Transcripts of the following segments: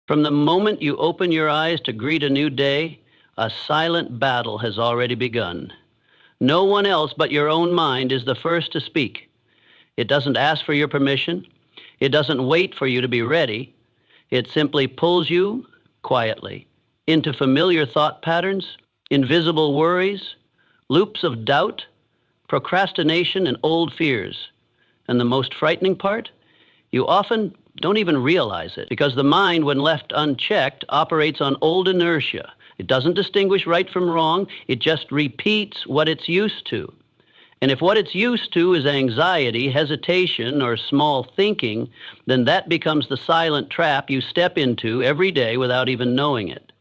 From the moment you open your eyes to greet a new day, a silent battle has already begun. No one else but your own mind is the first to speak. It doesn't ask for your permission. It doesn't wait for you to be ready. It simply pulls you quietly into familiar thought patterns, invisible worries, loops of doubt, procrastination, and old fears. And the most frightening part? You often don't even realize it, because the mind, when left unchecked, operates on old inertia. It doesn't distinguish right from wrong. It just repeats what it's used to. And if what it's used to is anxiety, hesitation, or small thinking, then that becomes the silent trap you step into every day without even knowing it.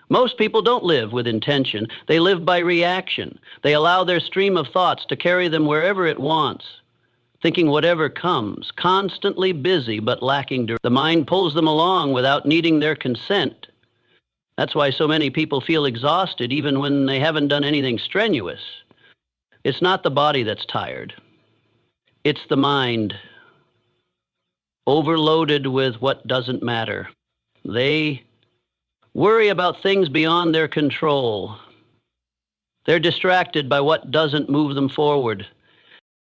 Most people don't live with intention. They live by reaction. They allow their stream of thoughts to carry them wherever it wants, thinking whatever comes, constantly busy but lacking direction. The mind pulls them along without needing their consent. That's why so many people feel exhausted even when they haven't done anything strenuous. It's not the body that's tired. It's the mind, overloaded with what doesn't matter. They worry about things beyond their control. They're distracted by what doesn't move them forward.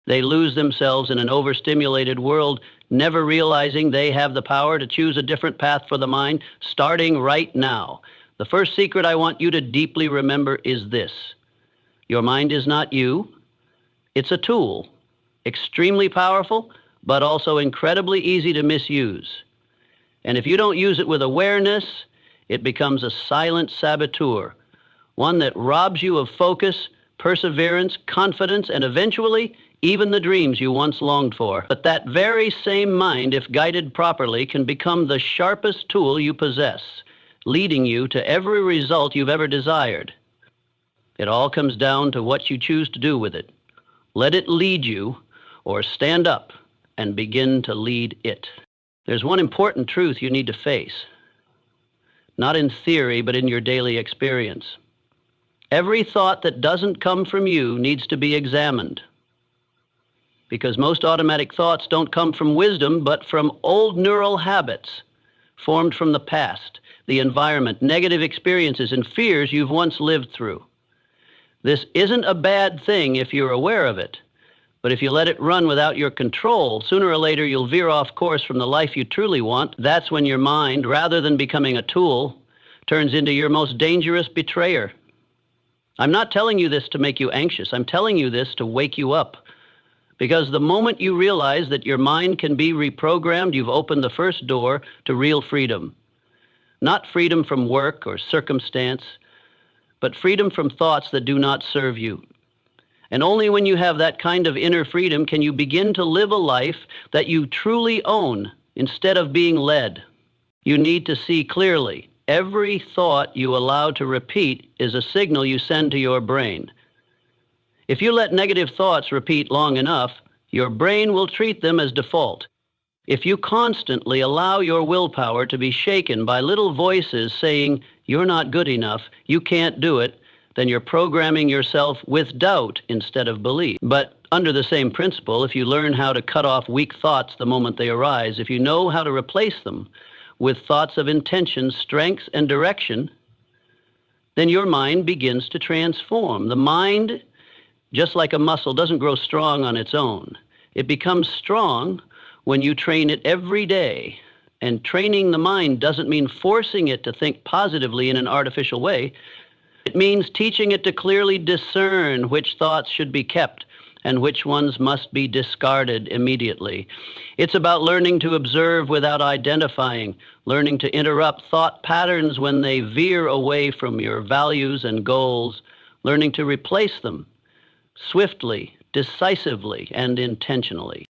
They lose themselves in an overstimulated world, never realizing they have the power to choose a different path for the mind, starting right now. The first secret I want you to deeply remember is this. Your mind is not you. It's a tool, extremely powerful, but also incredibly easy to misuse. And if you don't use it with awareness, it becomes a silent saboteur, one that robs you of focus, perseverance, confidence, and eventually, even the dreams you once longed for. But that very same mind, if guided properly, can become the sharpest tool you possess, leading you to every result you've ever desired. It all comes down to what you choose to do with it. Let it lead you, or stand up and begin to lead it. There's one important truth you need to face, not in theory, but in your daily experience. Every thought that doesn't come from you needs to be examined, because most automatic thoughts don't come from wisdom, but from old neural habits formed from the past, the environment, negative experiences, and fears you've once lived through. This isn't a bad thing if you're aware of it, but if you let it run without your control, sooner or later you'll veer off course from the life you truly want. That's when your mind, rather than becoming a tool, turns into your most dangerous betrayer. I'm not telling you this to make you anxious. I'm telling you this to wake you up. Because the moment you realize that your mind can be reprogrammed, you've opened the first door to real freedom. Not freedom from work or circumstance, but freedom from thoughts that do not serve you. And only when you have that kind of inner freedom can you begin to live a life that you truly own instead of being led. You need to see clearly. Every thought you allow to repeat is a signal you send to your brain. If you let negative thoughts repeat long enough, your brain will treat them as default. If you constantly allow your willpower to be shaken by little voices saying, "You're not good enough, you can't do it," then you're programming yourself with doubt instead of belief. But under the same principle, if you learn how to cut off weak thoughts the moment they arise, if you know how to replace them with thoughts of intention, strength, and direction, then your mind begins to transform. The mind, just like a muscle, doesn't grow strong on its own. It becomes strong when you train it every day. And training the mind doesn't mean forcing it to think positively in an artificial way. It means teaching it to clearly discern which thoughts should be kept and which ones must be discarded immediately. It's about learning to observe without identifying, learning to interrupt thought patterns when they veer away from your values and goals, learning to replace them swiftly, decisively, and intentionally.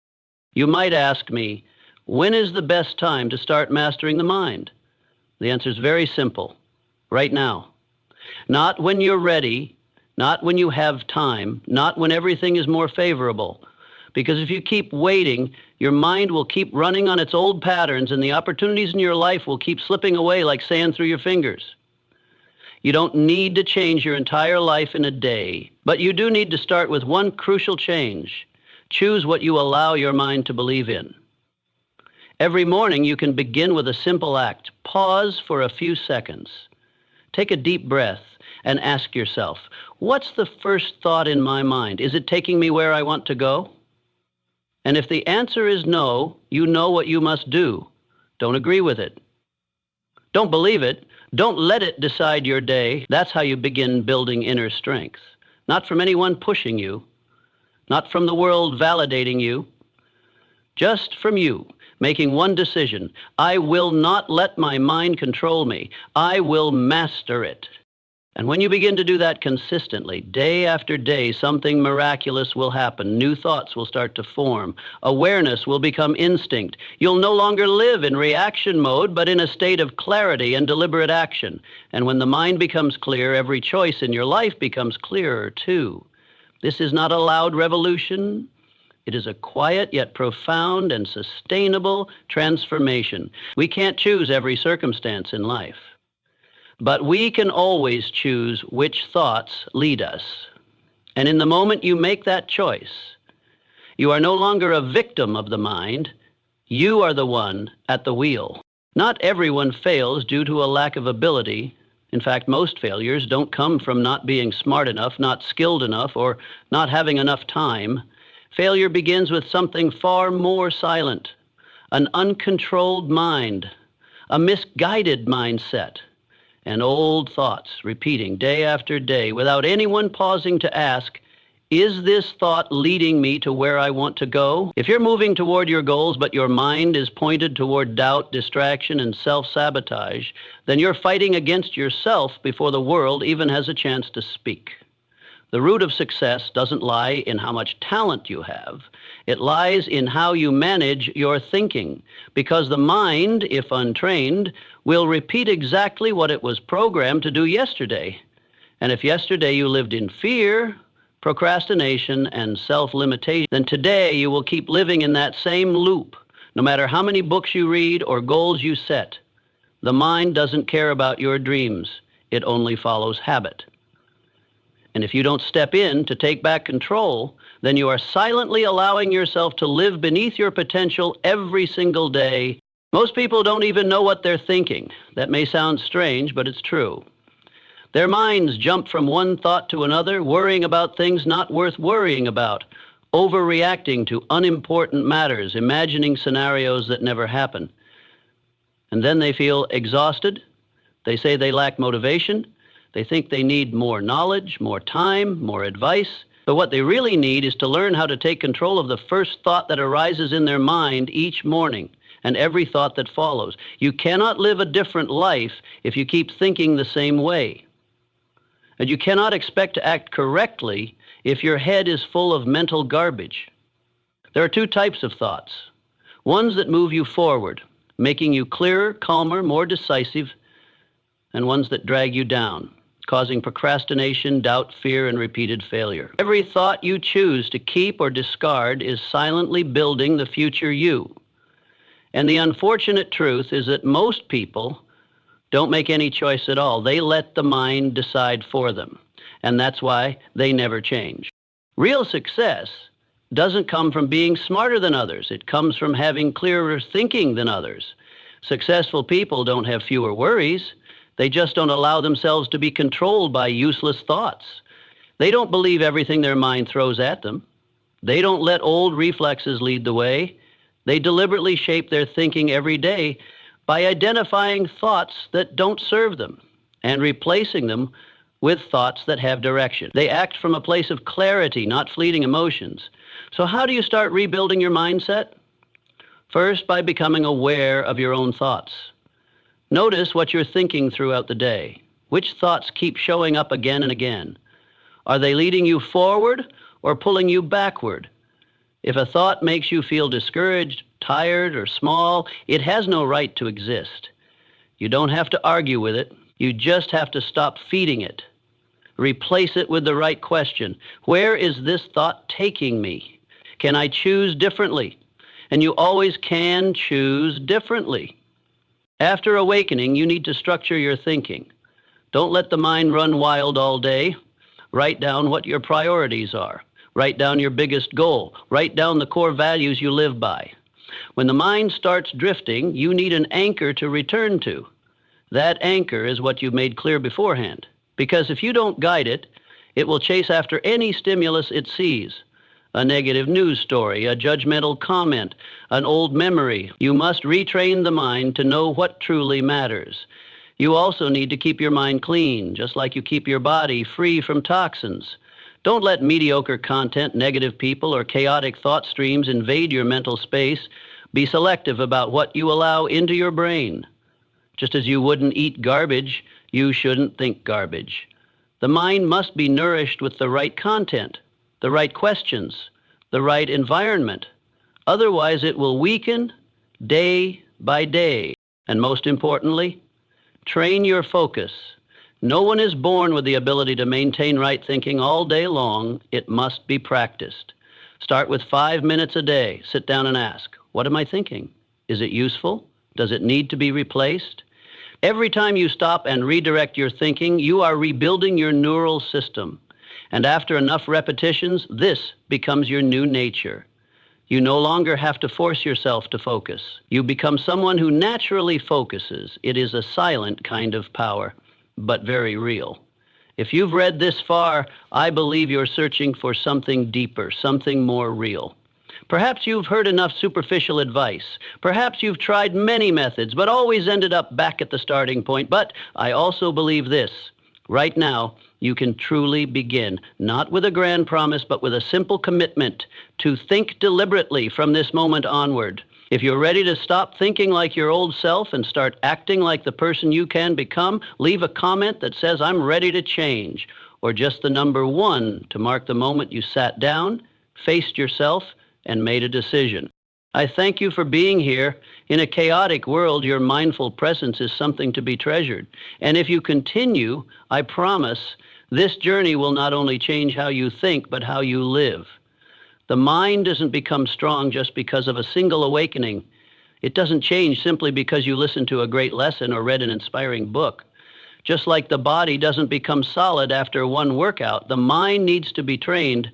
You might ask me, when is the best time to start mastering the mind? The answer is very simple, right now. Not when you're ready, not when you have time, not when everything is more favorable. Because if you keep waiting, your mind will keep running on its old patterns and the opportunities in your life will keep slipping away like sand through your fingers. You don't need to change your entire life in a day, but you do need to start with one crucial change. Choose what you allow your mind to believe in. Every morning you can begin with a simple act. Pause for a few seconds. Take a deep breath and ask yourself, what's the first thought in my mind? Is it taking me where I want to go? And if the answer is no, you know what you must do. Don't agree with it. Don't believe it. Don't let it decide your day. That's how you begin building inner strength. Not from anyone pushing you, not from the world validating you, just from you, making one decision. I will not let my mind control me. I will master it. And when you begin to do that consistently, day after day, something miraculous will happen. New thoughts will start to form. Awareness will become instinct. You'll no longer live in reaction mode, but in a state of clarity and deliberate action. And when the mind becomes clear, every choice in your life becomes clearer too. This is not a loud revolution. It is a quiet yet profound and sustainable transformation. We can't choose every circumstance in life, but we can always choose which thoughts lead us. And in the moment you make that choice, you are no longer a victim of the mind. You are the one at the wheel. Not everyone fails due to a lack of ability. In fact, most failures don't come from not being smart enough, not skilled enough, or not having enough time. Failure begins with something far more silent, an uncontrolled mind, a misguided mindset, and old thoughts repeating day after day without anyone pausing to ask, is this thought leading me to where I want to go? If you're moving toward your goals, but your mind is pointed toward doubt, distraction, and self-sabotage, then you're fighting against yourself before the world even has a chance to speak. The root of success doesn't lie in how much talent you have. It lies in how you manage your thinking, because the mind, if untrained, will repeat exactly what it was programmed to do yesterday. And if yesterday you lived in fear, procrastination, and self-limitation, then today you will keep living in that same loop, no matter how many books you read or goals you set. The mind doesn't care about your dreams. It only follows habit. And if you don't step in to take back control, then you are silently allowing yourself to live beneath your potential every single day. Most people don't even know what they're thinking. That may sound strange, but it's true. Their minds jump from one thought to another, worrying about things not worth worrying about, overreacting to unimportant matters, imagining scenarios that never happen. And then they feel exhausted. They say they lack motivation. They think they need more knowledge, more time, more advice. But what they really need is to learn how to take control of the first thought that arises in their mind each morning and every thought that follows. You cannot live a different life if you keep thinking the same way. And you cannot expect to act correctly if your head is full of mental garbage. There are two types of thoughts. Ones that move you forward, making you clearer, calmer, more decisive, and ones that drag you down, causing procrastination, doubt, fear, and repeated failure. Every thought you choose to keep or discard is silently building the future you. And the unfortunate truth is that most people don't make any choice at all. They let the mind decide for them. And that's why they never change. Real success doesn't come from being smarter than others. It comes from having clearer thinking than others. Successful people don't have fewer worries. They just don't allow themselves to be controlled by useless thoughts. They don't believe everything their mind throws at them. They don't let old reflexes lead the way. They deliberately shape their thinking every day by identifying thoughts that don't serve them and replacing them with thoughts that have direction. They act from a place of clarity, not fleeting emotions. So how do you start rebuilding your mindset? First, by becoming aware of your own thoughts. Notice what you're thinking throughout the day. Which thoughts keep showing up again and again? Are they leading you forward or pulling you backward? If a thought makes you feel discouraged, tired, or small, it has no right to exist. You don't have to argue with it. You just have to stop feeding it. Replace it with the right question. Where is this thought taking me? Can I choose differently? And you always can choose differently. After awakening, you need to structure your thinking. Don't let the mind run wild all day. Write down what your priorities are. Write down your biggest goal. Write down the core values you live by. When the mind starts drifting, you need an anchor to return to. That anchor is what you've made clear beforehand. Because if you don't guide it, it will chase after any stimulus it sees. A negative news story, a judgmental comment, an old memory. You must retrain the mind to know what truly matters. You also need to keep your mind clean, just like you keep your body free from toxins. Don't let mediocre content, negative people, or chaotic thought streams invade your mental space. Be selective about what you allow into your brain. Just as you wouldn't eat garbage, you shouldn't think garbage. The mind must be nourished with the right content, the right questions, the right environment. Otherwise, it will weaken day by day. And most importantly, train your focus. No one is born with the ability to maintain right thinking all day long. It must be practiced. Start with 5 minutes a day. Sit down and ask, what am I thinking? Is it useful? Does it need to be replaced? Every time you stop and redirect your thinking, you are rebuilding your neural system. And after enough repetitions, this becomes your new nature. You no longer have to force yourself to focus. You become someone who naturally focuses. It is a silent kind of power, but very real. If you've read this far, I believe you're searching for something deeper, something more real. Perhaps you've heard enough superficial advice. Perhaps you've tried many methods, but always ended up back at the starting point. But I also believe this. Right now, you can truly begin, not with a grand promise, but with a simple commitment to think deliberately from this moment onward. If you're ready to stop thinking like your old self and start acting like the person you can become, leave a comment that says, I'm ready to change, or just the number 1 to mark the moment you sat down, faced yourself, and made a decision. I thank you for being here. In a chaotic world, your mindful presence is something to be treasured. And if you continue, I promise, this journey will not only change how you think, but how you live. The mind doesn't become strong just because of a single awakening. It doesn't change simply because you listened to a great lesson or read an inspiring book. Just like the body doesn't become solid after one workout, the mind needs to be trained,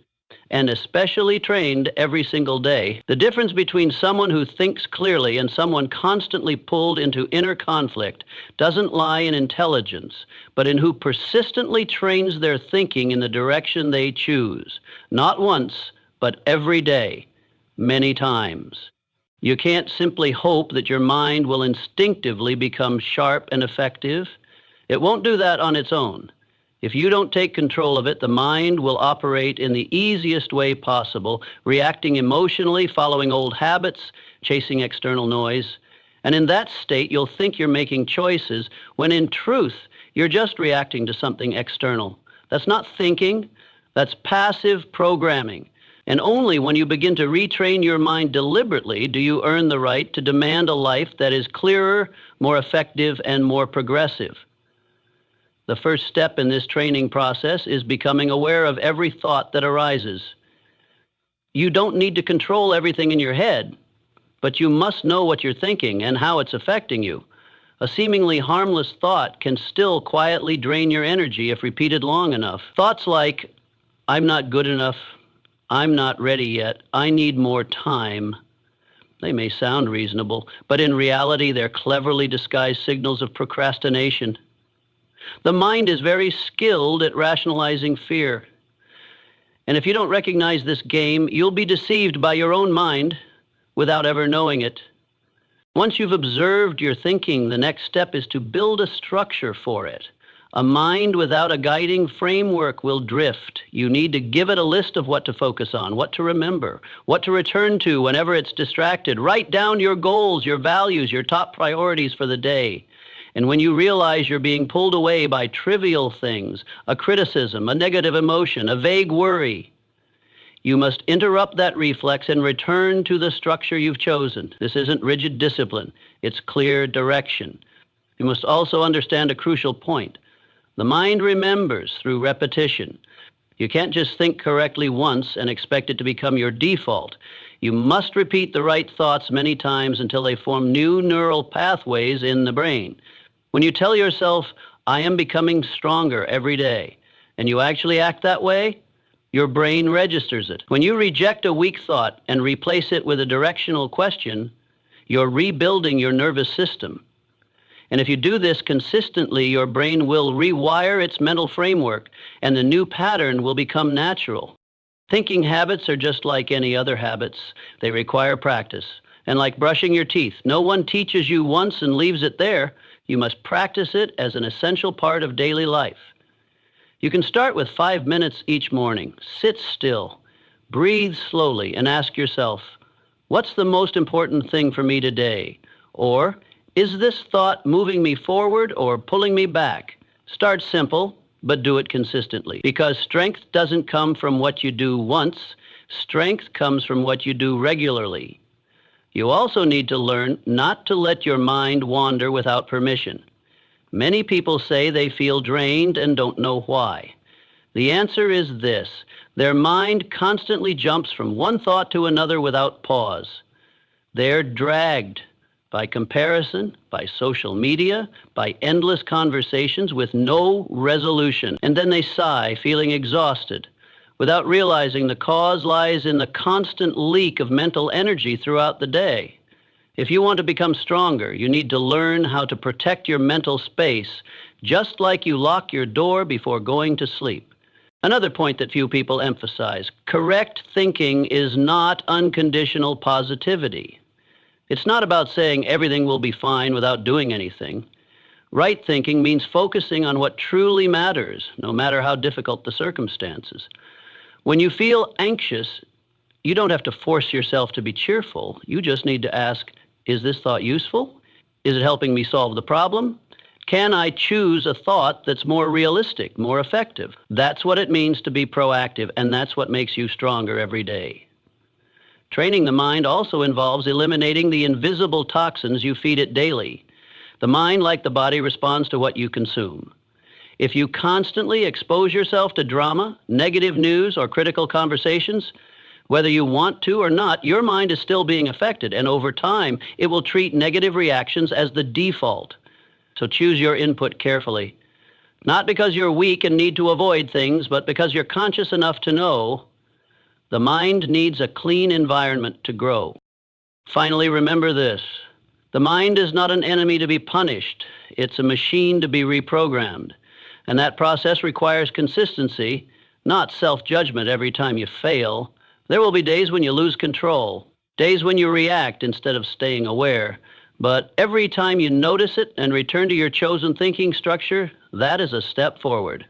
and especially trained every single day. The difference between someone who thinks clearly and someone constantly pulled into inner conflict doesn't lie in intelligence, but in who persistently trains their thinking in the direction they choose, not once, but every day, many times. You can't simply hope that your mind will instinctively become sharp and effective. It won't do that on its own. If you don't take control of it, the mind will operate in the easiest way possible, reacting emotionally, following old habits, chasing external noise. And in that state, you'll think you're making choices, when in truth, you're just reacting to something external. That's not thinking, that's passive programming. And only when you begin to retrain your mind deliberately do you earn the right to demand a life that is clearer, more effective, and more progressive. The first step in this training process is becoming aware of every thought that arises. You don't need to control everything in your head, but you must know what you're thinking and how it's affecting you. A seemingly harmless thought can still quietly drain your energy if repeated long enough. Thoughts like, I'm not good enough, I'm not ready yet, I need more time. They may sound reasonable, but in reality, they're cleverly disguised signals of procrastination. The mind is very skilled at rationalizing fear. And if you don't recognize this game, you'll be deceived by your own mind without ever knowing it. Once you've observed your thinking, the next step is to build a structure for it. A mind without a guiding framework will drift. You need to give it a list of what to focus on, what to remember, what to return to whenever it's distracted. Write down your goals, your values, your top priorities for the day. And when you realize you're being pulled away by trivial things, a criticism, a negative emotion, a vague worry, you must interrupt that reflex and return to the structure you've chosen. This isn't rigid discipline. It's clear direction. You must also understand a crucial point. The mind remembers through repetition. You can't just think correctly once and expect it to become your default. You must repeat the right thoughts many times until they form new neural pathways in the brain. When you tell yourself, I am becoming stronger every day, and you actually act that way, your brain registers it. When you reject a weak thought and replace it with a directional question, You're rebuilding your nervous system. And if you do this consistently, your brain will rewire its mental framework, and the new pattern will become natural. Thinking habits are just like any other habits. They require practice. And like brushing your teeth, no one teaches you once and leaves it there. You must practice it as an essential part of daily life. You can start with 5 minutes each morning. Sit still, breathe slowly, and ask yourself, what's the most important thing for me today? Or, is this thought moving me forward or pulling me back? Start simple, but do it consistently. Because strength doesn't come from what you do once. Strength comes from what you do regularly. You also need to learn not to let your mind wander without permission. Many people say they feel drained and don't know why. The answer is this: their mind constantly jumps from one thought to another without pause. They're dragged by comparison, by social media, by endless conversations with no resolution. And then they sigh, feeling exhausted, without realizing the cause lies in the constant leak of mental energy throughout the day. If you want to become stronger, you need to learn how to protect your mental space, just like you lock your door before going to sleep. Another point that few people emphasize: correct thinking is not unconditional positivity. It's not about saying everything will be fine without doing anything. Right thinking means focusing on what truly matters, no matter how difficult the circumstances. When you feel anxious, you don't have to force yourself to be cheerful. You just need to ask, is this thought useful? Is it helping me solve the problem? Can I choose a thought that's more realistic, more effective? That's what it means to be proactive, and that's what makes you stronger every day. Training the mind also involves eliminating the invisible toxins you feed it daily. The mind, like the body, responds to what you consume. If you constantly expose yourself to drama, negative news, or critical conversations, whether you want to or not, your mind is still being affected, and over time, it will treat negative reactions as the default. So choose your input carefully. Not because you're weak and need to avoid things, but because you're conscious enough to know the mind needs a clean environment to grow. Finally, remember this: the mind is not an enemy to be punished. It's a machine to be reprogrammed. And that process requires consistency, not self-judgment every time you fail. There will be days when you lose control, days when you react instead of staying aware. But every time you notice it and return to your chosen thinking structure, that is a step forward.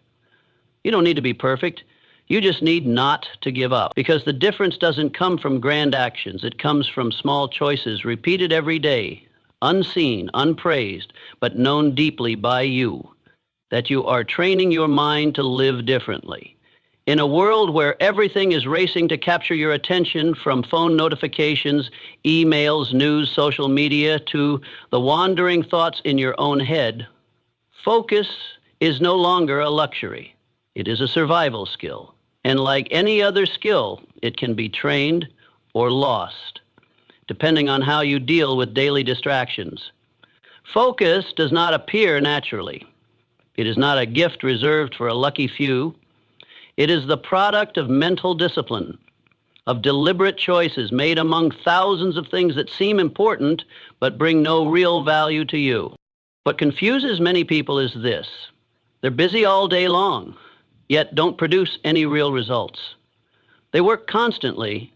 You don't need to be perfect. You just need not to give up, because the difference doesn't come from grand actions. It comes from small choices repeated every day, unseen, unpraised, but known deeply by you, that you are training your mind to live differently. In a world where everything is racing to capture your attention, from phone notifications, emails, news, social media, to the wandering thoughts in your own head, focus is no longer a luxury. It is a survival skill. And like any other skill, it can be trained or lost, depending on how you deal with daily distractions. Focus does not appear naturally. It is not a gift reserved for a lucky few. It is the product of mental discipline, of deliberate choices made among thousands of things that seem important but bring no real value to you. What confuses many people is this: they're busy all day long, yet don't produce any real results. They work constantly,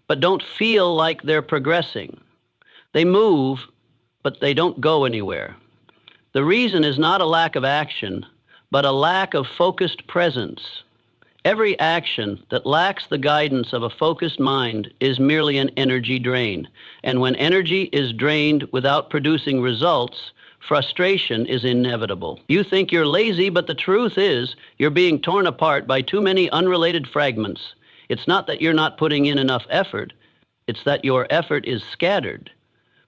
but don't feel like they're progressing. They move, but they don't go anywhere. The reason is not a lack of action, but a lack of focused presence. Every action that lacks the guidance of a focused mind is merely an energy drain. And when energy is drained without producing results, frustration is inevitable. You think you're lazy, but the truth is you're being torn apart by too many unrelated fragments. It's not that you're not putting in enough effort. It's that your effort is scattered.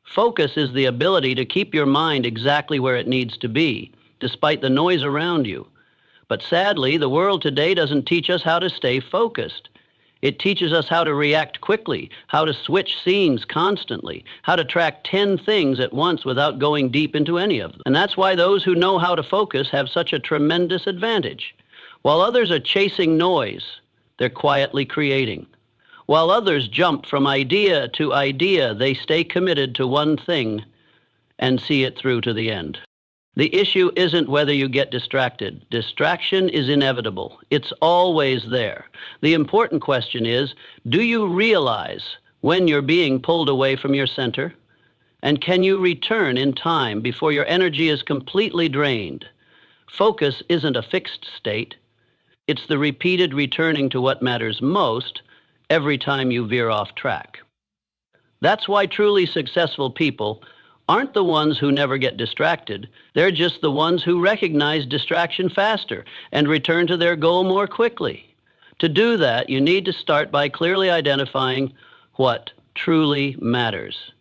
Focus is the ability to keep your mind exactly where it needs to be, despite the noise around you. But sadly, the world today doesn't teach us how to stay focused. It teaches us how to react quickly, how to switch scenes constantly, how to track 10 things at once without going deep into any of them. And that's why those who know how to focus have such a tremendous advantage. While others are chasing noise, they're quietly creating. While others jump from idea to idea, they stay committed to one thing and see it through to the end. The issue isn't whether you get distracted. Distraction is inevitable. It's always there. The important question is, do you realize when you're being pulled away from your center? And can you return in time before your energy is completely drained? Focus isn't a fixed state. It's the repeated returning to what matters most every time you veer off track. That's why truly successful people aren't the ones who never get distracted. They're just the ones who recognize distraction faster and return to their goal more quickly. To do that, you need to start by clearly identifying what truly matters.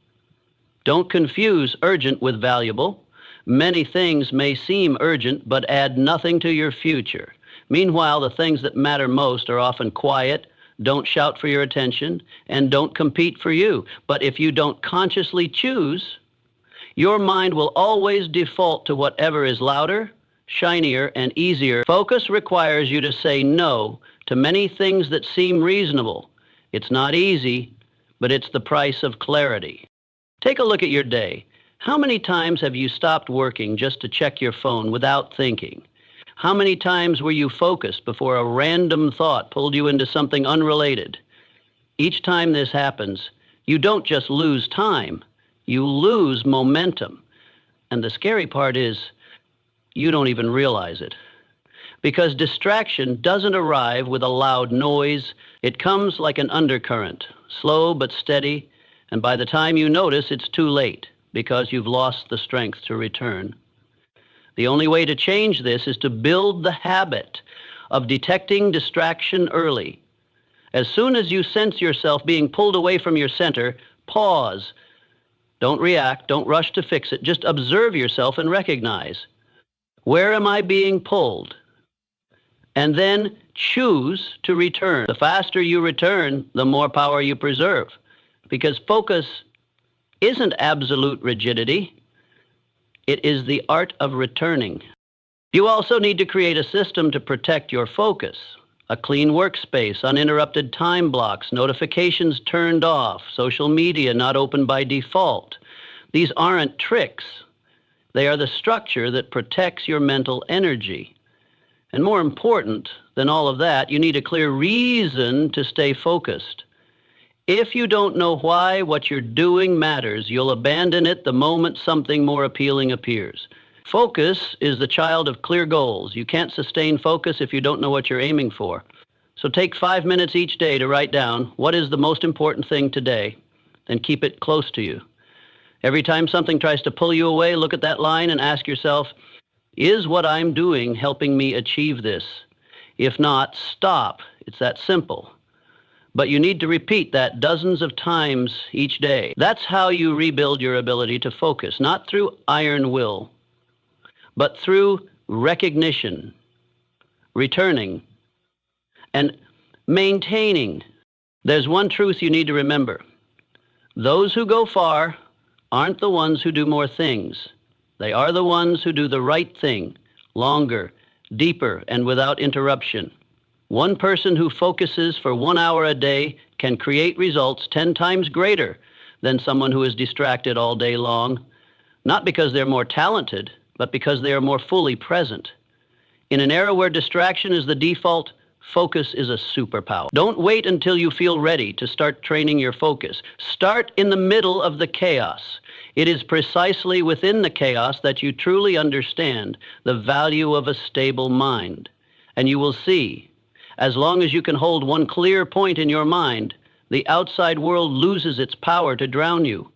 Don't confuse urgent with valuable. Many things may seem urgent but add nothing to your future. Meanwhile, the things that matter most are often quiet, don't shout for your attention, and don't compete for you. But if you don't consciously choose, your mind will always default to whatever is louder, shinier, and easier. Focus requires you to say no to many things that seem reasonable. It's not easy, but it's the price of clarity. Take a look at your day. How many times have you stopped working just to check your phone without thinking? How many times were you focused before a random thought pulled you into something unrelated? Each time this happens, you don't just lose time, you lose momentum. And the scary part is, you don't even realize it. Because distraction doesn't arrive with a loud noise. It comes like an undercurrent, slow but steady, and by the time you notice, it's too late because you've lost the strength to return. The only way to change this is to build the habit of detecting distraction early. As soon as you sense yourself being pulled away from your center, pause. Don't react, don't rush to fix it. Just observe yourself and recognize, where am I being pulled? And then choose to return. The faster you return, the more power you preserve. Because focus isn't absolute rigidity. It is the art of returning. You also need to create a system to protect your focus. A clean workspace, uninterrupted time blocks, notifications turned off, social media not open by default. These aren't tricks. They are the structure that protects your mental energy. And more important than all of that, you need a clear reason to stay focused. If you don't know why what you're doing matters, you'll abandon it the moment something more appealing appears. Focus is the child of clear goals. You can't sustain focus if you don't know what you're aiming for. So take 5 minutes each day to write down what is the most important thing today, and keep it close to you. Every time something tries to pull you away, look at that line and ask yourself, is what I'm doing helping me achieve this? If not, stop. It's that simple. But you need to repeat that dozens of times each day. That's how you rebuild your ability to focus, not through iron will, but through recognition, returning, and maintaining. There's one truth you need to remember. Those who go far aren't the ones who do more things. They are the ones who do the right thing, longer, deeper, and without interruption. One person who focuses for 1 hour a day can create results 10 times greater than someone who is distracted all day long, not because they're more talented, but because they are more fully present. In an era where distraction is the default, focus is a superpower. Don't wait until you feel ready to start training your focus. Start in the middle of the chaos. It is precisely within the chaos that you truly understand the value of a stable mind. And you will see, as long as you can hold one clear point in your mind, the outside world loses its power to drown you.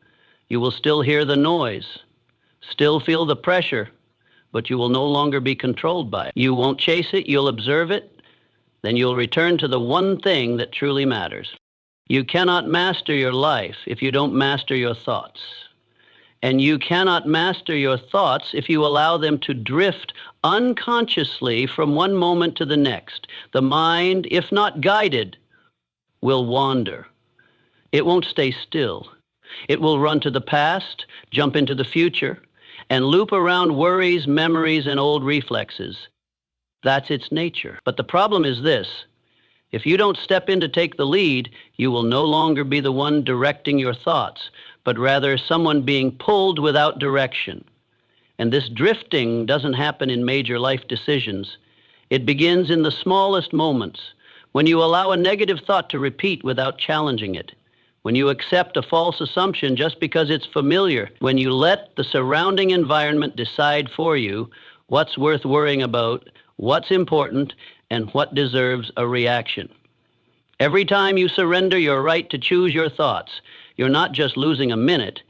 You will still hear the noise, still feel the pressure, but you will no longer be controlled by it. You won't chase it, you'll observe it, then you'll return to the one thing that truly matters. You cannot master your life if you don't master your thoughts. And you cannot master your thoughts if you allow them to drift unconsciously from one moment to the next. The mind, if not guided, will wander. It won't stay still. It will run to the past, jump into the future, and loop around worries, memories, and old reflexes. That's its nature. But the problem is this: If you don't step in to take the lead, you will no longer be the one directing your thoughts, but rather someone being pulled without direction. And this drifting doesn't happen in major life decisions. It begins in the smallest moments, when you allow a negative thought to repeat without challenging it, when you accept a false assumption just because it's familiar, when you let the surrounding environment decide for you what's worth worrying about, what's important, and what deserves a reaction. Every time you surrender your right to choose your thoughts, you're not just losing a minute,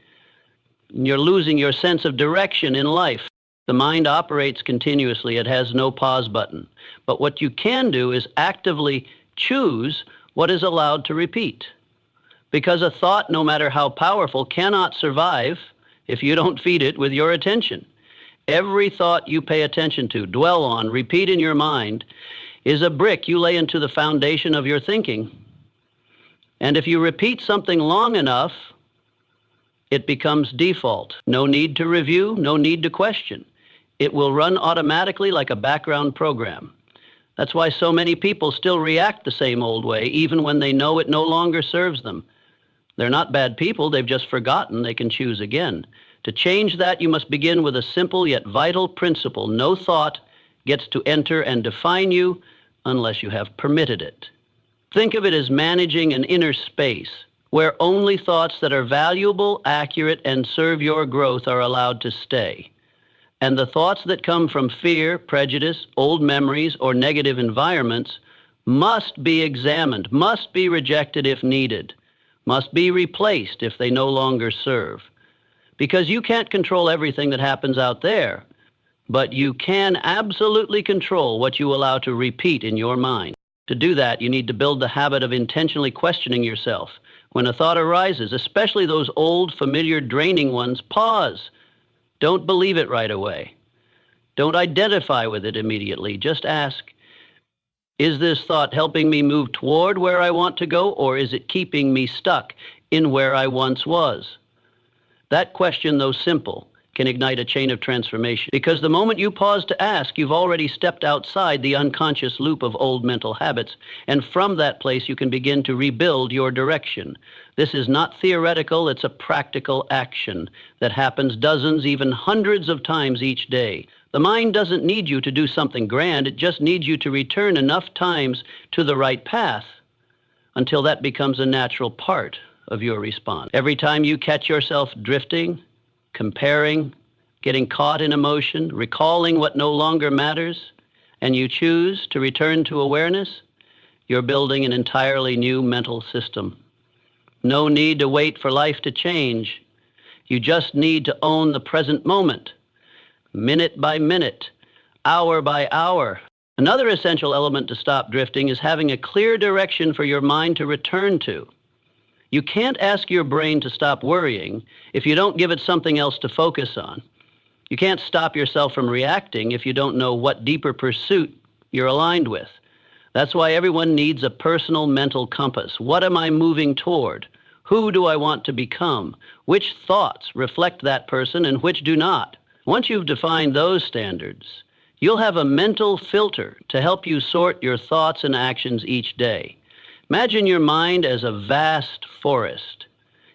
you're losing your sense of direction in life. The mind operates continuously. It has no pause button. But what you can do is actively choose what is allowed to repeat. Because a thought, no matter how powerful, cannot survive if you don't feed it with your attention. Every thought you pay attention to, dwell on, repeat in your mind, is a brick you lay into the foundation of your thinking. And if you repeat something long enough, it becomes default. No need to review, no need to question. It will run automatically like a background program. That's why so many people still react the same old way, even when they know it no longer serves them. They're not bad people, they've just forgotten they can choose again. To change that, you must begin with a simple yet vital principle. No thought gets to enter and define you unless you have permitted it. Think of it as managing an inner space where only thoughts that are valuable, accurate, and serve your growth are allowed to stay. And the thoughts that come from fear, prejudice, old memories, or negative environments must be examined, must be rejected if needed, must be replaced if they no longer serve. Because you can't control everything that happens out there, but you can absolutely control what you allow to repeat in your mind. To do that, you need to build the habit of intentionally questioning yourself. When a thought arises, especially those old, familiar, draining ones, pause. Don't believe it right away. Don't identify with it immediately. Just ask, is this thought helping me move toward where I want to go, or is it keeping me stuck in where I once was? That question, though simple, can ignite a chain of transformation, because the moment you pause to ask, you've already stepped outside the unconscious loop of old mental habits, and from that place you can begin to rebuild your direction. This is not theoretical, it's a practical action that happens dozens, even hundreds of times each day. The mind doesn't need you to do something grand, it just needs you to return enough times to the right path until that becomes a natural part of your response. Every time you catch yourself drifting, comparing, getting caught in emotion, recalling what no longer matters, and you choose to return to awareness, you're building an entirely new mental system. No need to wait for life to change. You just need to own the present moment, minute by minute, hour by hour. Another essential element to stop drifting is having a clear direction for your mind to return to. You can't ask your brain to stop worrying if you don't give it something else to focus on. You can't stop yourself from reacting if you don't know what deeper pursuit you're aligned with. That's why everyone needs a personal mental compass. What am I moving toward? Who do I want to become? Which thoughts reflect that person and which do not? Once you've defined those standards, you'll have a mental filter to help you sort your thoughts and actions each day. Imagine your mind as a vast forest.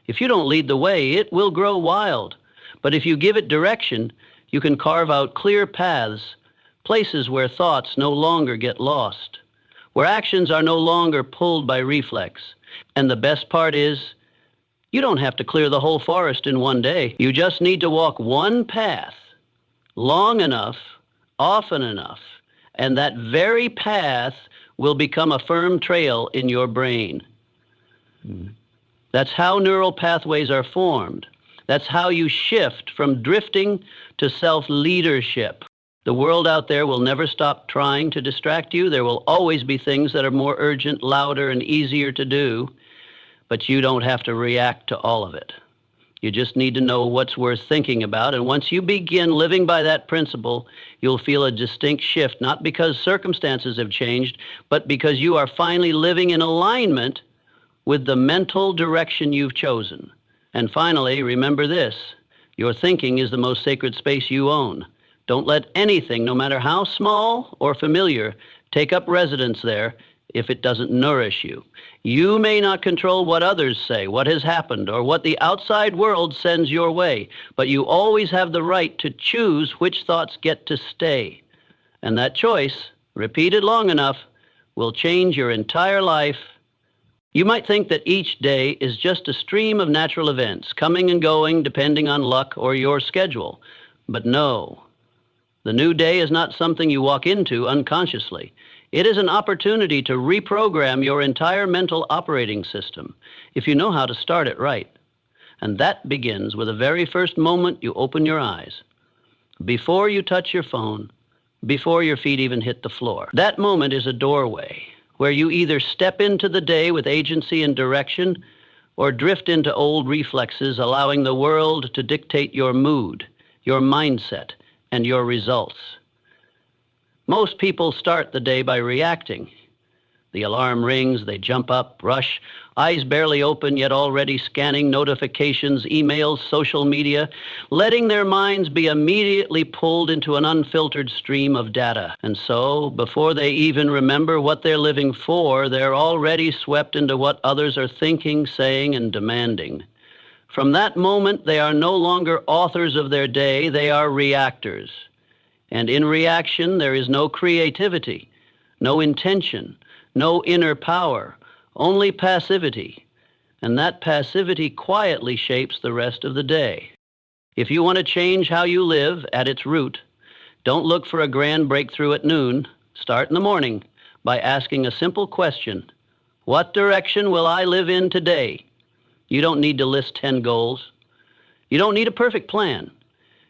If you don't lead the way, it will grow wild. But if you give it direction, you can carve out clear paths, places where thoughts no longer get lost, where actions are no longer pulled by reflex. And the best part is, you don't have to clear the whole forest in one day. You just need to walk one path long enough, often enough, and that very path will become a firm trail in your brain. That's how neural pathways are formed. That's how you shift from drifting to self-leadership. The world out there will never stop trying to distract you. There will always be things that are more urgent, louder, and easier to do, but you don't have to react to all of it. You just need to know what's worth thinking about, and once you begin living by that principle, you'll feel a distinct shift, not because circumstances have changed, but because you are finally living in alignment with the mental direction you've chosen. And finally, remember this, your thinking is the most sacred space you own. Don't let anything, no matter how small or familiar, take up residence there. if it doesn't nourish you. You may not control what others say, what has happened, or what the outside world sends your way, but you always have the right to choose which thoughts get to stay. And that choice, repeated long enough, will change your entire life. You might think that each day is just a stream of natural events, coming and going depending on luck or your schedule. But no, the new day is not something you walk into unconsciously. It is an opportunity to reprogram your entire mental operating system, if you know how to start it right. And that begins with the very first moment you open your eyes, before you touch your phone, before your feet even hit the floor. That moment is a doorway where you either step into the day with agency and direction, or drift into old reflexes, allowing the world to dictate your mood, your mindset, and your results. Most people start the day by reacting. The alarm rings, they jump up, rush, eyes barely open, yet already scanning notifications, emails, social media, letting their minds be immediately pulled into an unfiltered stream of data. And so, before they even remember what they're living for, they're already swept into what others are thinking, saying, and demanding. From that moment, they are no longer authors of their day, they are reactors. And in reaction, there is no creativity, no intention, no inner power, only passivity. And that passivity quietly shapes the rest of the day. If you want to change how you live at its root, don't look for a grand breakthrough at noon. Start in the morning by asking a simple question: what direction will I live in today? You don't need to list 10 goals. You don't need a perfect plan.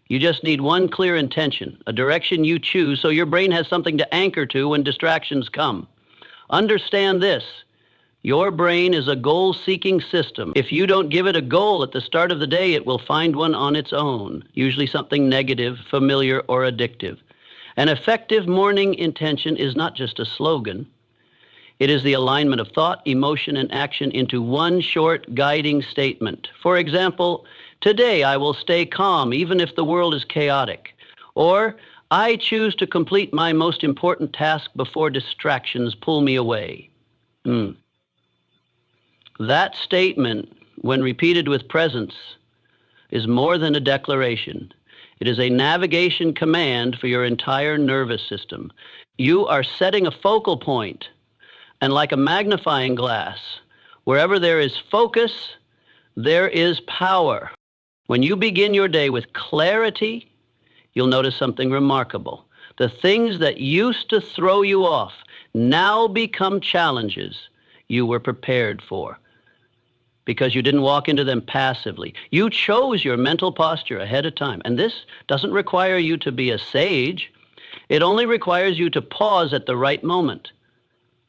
You just need one clear intention, a direction you choose so your brain has something to anchor to when distractions come. Understand this: your brain is a goal-seeking system. If you don't give it a goal at the start of the day, it will find one on its own, usually something negative, familiar, or addictive. An effective morning intention is not just a slogan. It is the alignment of thought, emotion, and action into one short guiding statement. For example, today I will stay calm even if the world is chaotic. Or, I choose to complete my most important task before distractions pull me away. That statement, when repeated with presence, is more than a declaration. It is a navigation command for your entire nervous system. You are setting a focal point, and like a magnifying glass, wherever there is focus, there is power. When you begin your day with clarity, you'll notice something remarkable. The things that used to throw you off now become challenges you were prepared for, because you didn't walk into them passively. You chose your mental posture ahead of time. And this doesn't require you to be a sage. It only requires you to pause at the right moment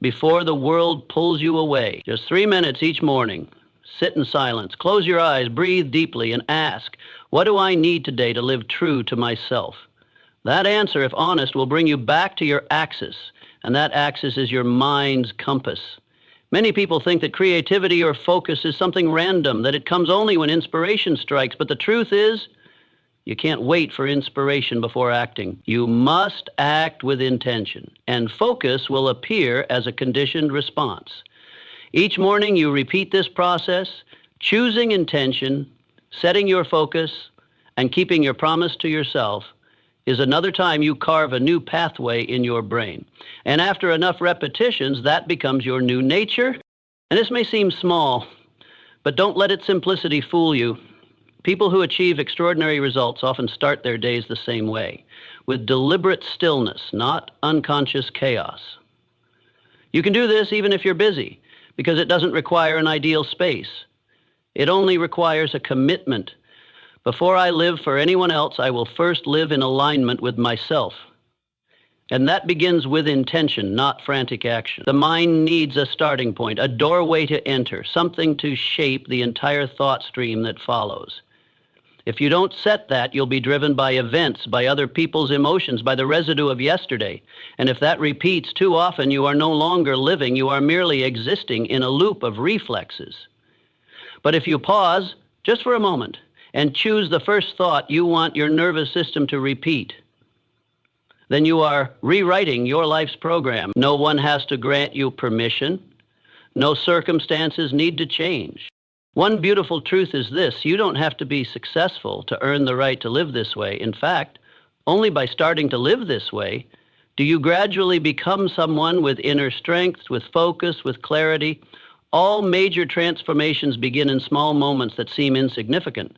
before the world pulls you away. Just 3 minutes each morning. Sit in silence, close your eyes, breathe deeply, and ask, what do I need today to live true to myself? That answer, if honest, will bring you back to your axis, and that axis is your mind's compass. Many people think that creativity or focus is something random, that it comes only when inspiration strikes, but the truth is, you can't wait for inspiration before acting. You must act with intention, and focus will appear as a conditioned response. Each morning you repeat this process, choosing intention, setting your focus, and keeping your promise to yourself is another time you carve a new pathway in your brain. And after enough repetitions, that becomes your new nature. And this may seem small, but don't let its simplicity fool you. People who achieve extraordinary results often start their days the same way, with deliberate stillness, not unconscious chaos. You can do this even if you're busy, because it doesn't require an ideal space. It only requires a commitment. Before I live for anyone else, I will first live in alignment with myself. And that begins with intention, not frantic action. The mind needs a starting point, a doorway to enter, something to shape the entire thought stream that follows. If you don't set that, you'll be driven by events, by other people's emotions, by the residue of yesterday. And if that repeats too often, you are no longer living, you are merely existing in a loop of reflexes. But if you pause just for a moment and choose the first thought you want your nervous system to repeat, then you are rewriting your life's program. No one has to grant you permission. No circumstances need to change. One beautiful truth is this: you don't have to be successful to earn the right to live this way. In fact, only by starting to live this way do you gradually become someone with inner strength, with focus, with clarity. All major transformations begin in small moments that seem insignificant,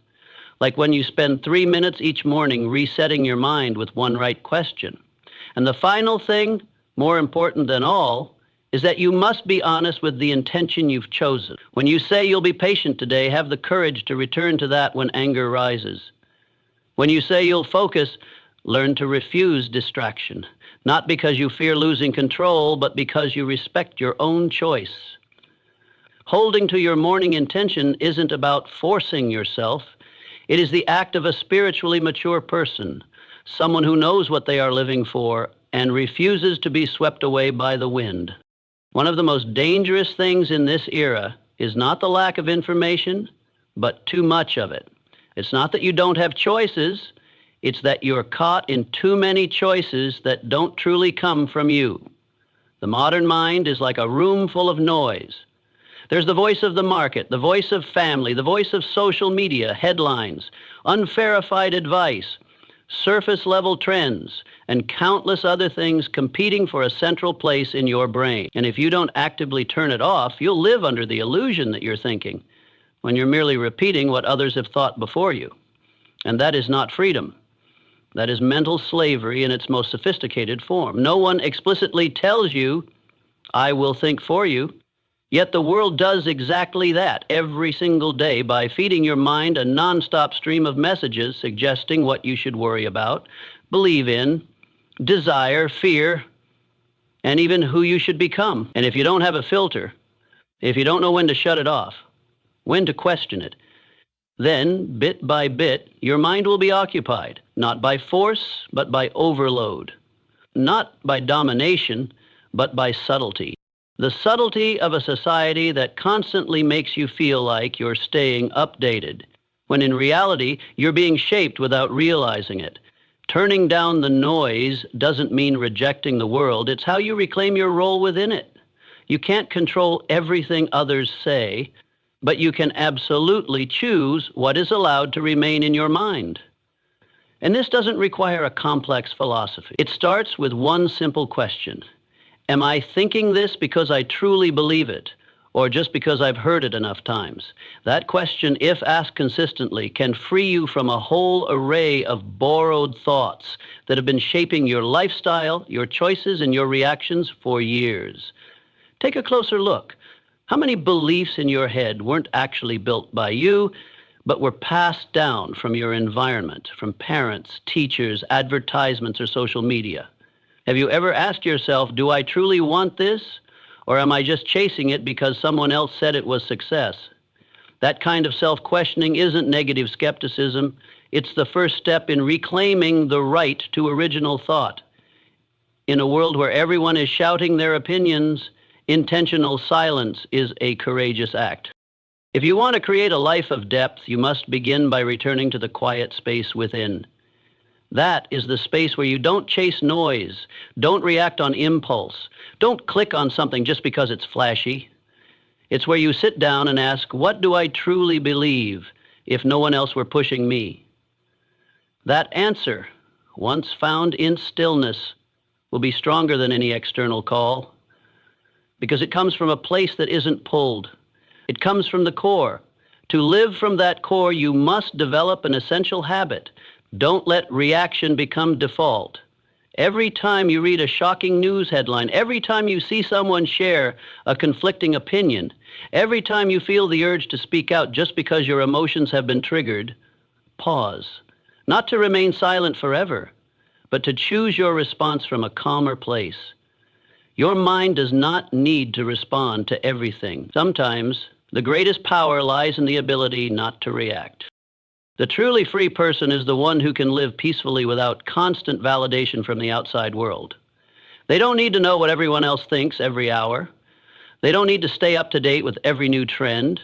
like when you spend 3 minutes each morning resetting your mind with one right question. And the final thing, more important than all, is that you must be honest with the intention you've chosen. When you say you'll be patient today, have the courage to return to that when anger rises. When you say you'll focus, learn to refuse distraction, not because you fear losing control, but because you respect your own choice. Holding to your morning intention isn't about forcing yourself. It is the act of a spiritually mature person, someone who knows what they are living for and refuses to be swept away by the wind. One of the most dangerous things in this era is not the lack of information, but too much of it. It's not that you don't have choices, it's that you're caught in too many choices that don't truly come from you. The modern mind is like a room full of noise. There's the voice of the market, the voice of family, the voice of social media, headlines, unverified advice, surface-level trends, and countless other things competing for a central place in your brain. And if you don't actively turn it off, you'll live under the illusion that you're thinking, when you're merely repeating what others have thought before you. And that is not freedom. That is mental slavery in its most sophisticated form. No one explicitly tells you, "I will think for you." Yet the world does exactly that every single day by feeding your mind a nonstop stream of messages suggesting what you should worry about, believe in, desire, fear, and even who you should become. And if you don't have a filter, if you don't know when to shut it off, when to question it, then, bit by bit, your mind will be occupied, not by force, but by overload, not by domination, but by subtlety. The subtlety of a society that constantly makes you feel like you're staying updated, when in reality, you're being shaped without realizing it. Turning down the noise doesn't mean rejecting the world. It's how you reclaim your role within it. You can't control everything others say, but you can absolutely choose what is allowed to remain in your mind. And this doesn't require a complex philosophy. It starts with one simple question. Am I thinking this because I truly believe it, or just because I've heard it enough times? That question, if asked consistently, can free you from a whole array of borrowed thoughts that have been shaping your lifestyle, your choices, and your reactions for years. Take a closer look. How many beliefs in your head weren't actually built by you, but were passed down from your environment, from parents, teachers, advertisements, or social media? Have you ever asked yourself, do I truly want this, or am I just chasing it because someone else said it was success? That kind of self-questioning isn't negative skepticism. It's the first step in reclaiming the right to original thought. In a world where everyone is shouting their opinions, intentional silence is a courageous act. If you want to create a life of depth, you must begin by returning to the quiet space within. That is the space where you don't chase noise, don't react on impulse, don't click on something just because it's flashy. It's where you sit down and ask, what do I truly believe if no one else were pushing me? That answer, once found in stillness, will be stronger than any external call, because it comes from a place that isn't pulled. It comes from the core. To live from that core, you must develop an essential habit. Don't let reaction become default. Every time you read a shocking news headline, every time you see someone share a conflicting opinion, every time you feel the urge to speak out just because your emotions have been triggered, pause. Not to remain silent forever, but to choose your response from a calmer place. Your mind does not need to respond to everything. Sometimes the greatest power lies in the ability not to react. The truly free person is the one who can live peacefully without constant validation from the outside world. They don't need to know what everyone else thinks every hour. They don't need to stay up to date with every new trend.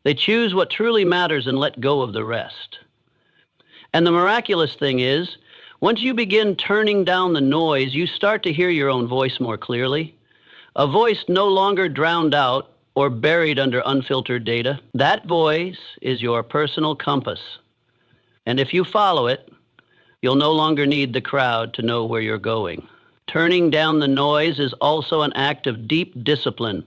They choose what truly matters and let go of the rest. And the miraculous thing is, Once you begin turning down the noise, you start to hear your own voice more clearly. A voice no longer drowned out or buried under unfiltered data. That voice is your personal compass. And if you follow it, you'll no longer need the crowd to know where you're going. Turning down the noise is also an act of deep discipline.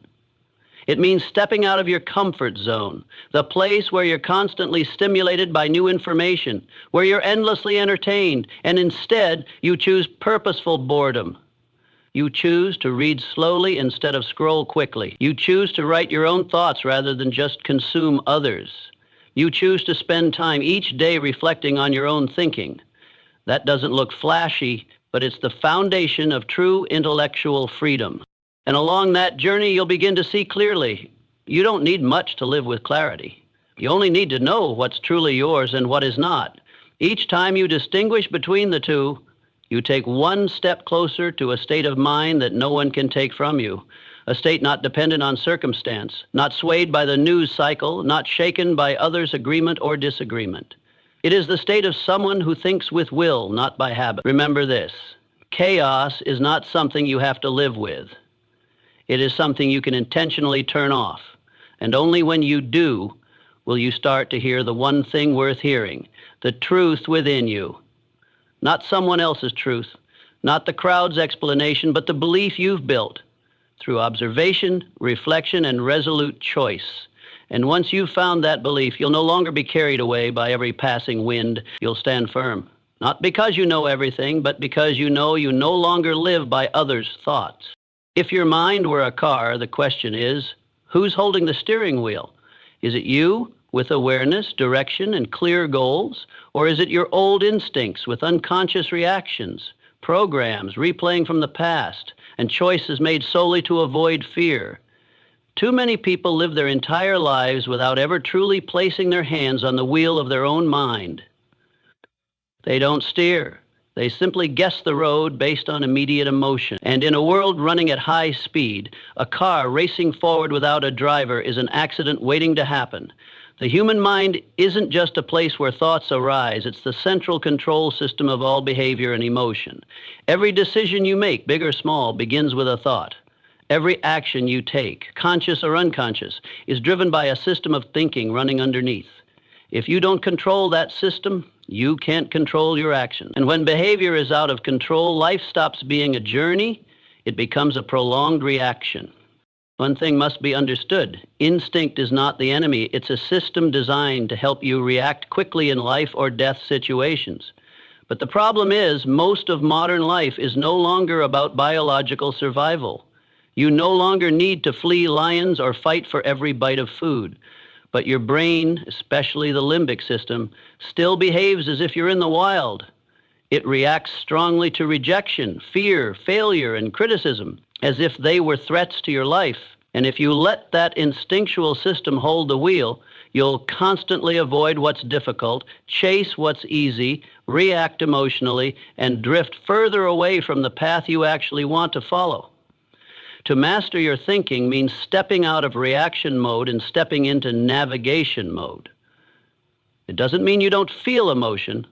It means stepping out of your comfort zone, the place where you're constantly stimulated by new information, where you're endlessly entertained, and instead you choose purposeful boredom. You choose to read slowly instead of scroll quickly. You choose to write your own thoughts rather than just consume others. You choose to spend time each day reflecting on your own thinking. That doesn't look flashy, but it's the foundation of true intellectual freedom. And along that journey, you'll begin to see clearly. You don't need much to live with clarity. You only need to know what's truly yours and what is not. Each time you distinguish between the two, you take one step closer to a state of mind that no one can take from you, a state not dependent on circumstance, not swayed by the news cycle, not shaken by others' agreement or disagreement. It is the state of someone who thinks with will, not by habit. Remember this: chaos is not something you have to live with. It is something you can intentionally turn off. And only when you do will you start to hear the one thing worth hearing, the truth within you. Not someone else's truth, not the crowd's explanation, but the belief you've built through observation, reflection, and resolute choice. And once you've found that belief, you'll no longer be carried away by every passing wind. You'll stand firm, not because you know everything, but because you know you no longer live by others' thoughts. If your mind were a car, the question is, who's holding the steering wheel? Is it you with awareness, direction, and clear goals? Or is it your old instincts with unconscious reactions, programs replaying from the past, and choices made solely to avoid fear? Too many people live their entire lives without ever truly placing their hands on the wheel of their own mind. They don't steer. They simply guess the road based on immediate emotion. And in a world running at high speed, a car racing forward without a driver is an accident waiting to happen. The human mind isn't just a place where thoughts arise. It's the central control system of all behavior and emotion. Every decision you make, big or small, begins with a thought. Every action you take, conscious or unconscious, is driven by a system of thinking running underneath. If you don't control that system, you can't control your actions. And when behavior is out of control, life stops being a journey. It becomes a prolonged reaction. One thing must be understood. Instinct is not the enemy. It's a system designed to help you react quickly in life or death situations. But the problem is, most of modern life is no longer about biological survival. You no longer need to flee lions or fight for every bite of food. But your brain, especially the limbic system, still behaves as if you're in the wild. It reacts strongly to rejection, fear, failure, and criticism, as if they were threats to your life. And if you let that instinctual system hold the wheel, you'll constantly avoid what's difficult, chase what's easy, react emotionally, and drift further away from the path you actually want to follow. To master your thinking means stepping out of reaction mode and stepping into navigation mode. It doesn't mean you don't feel emotion.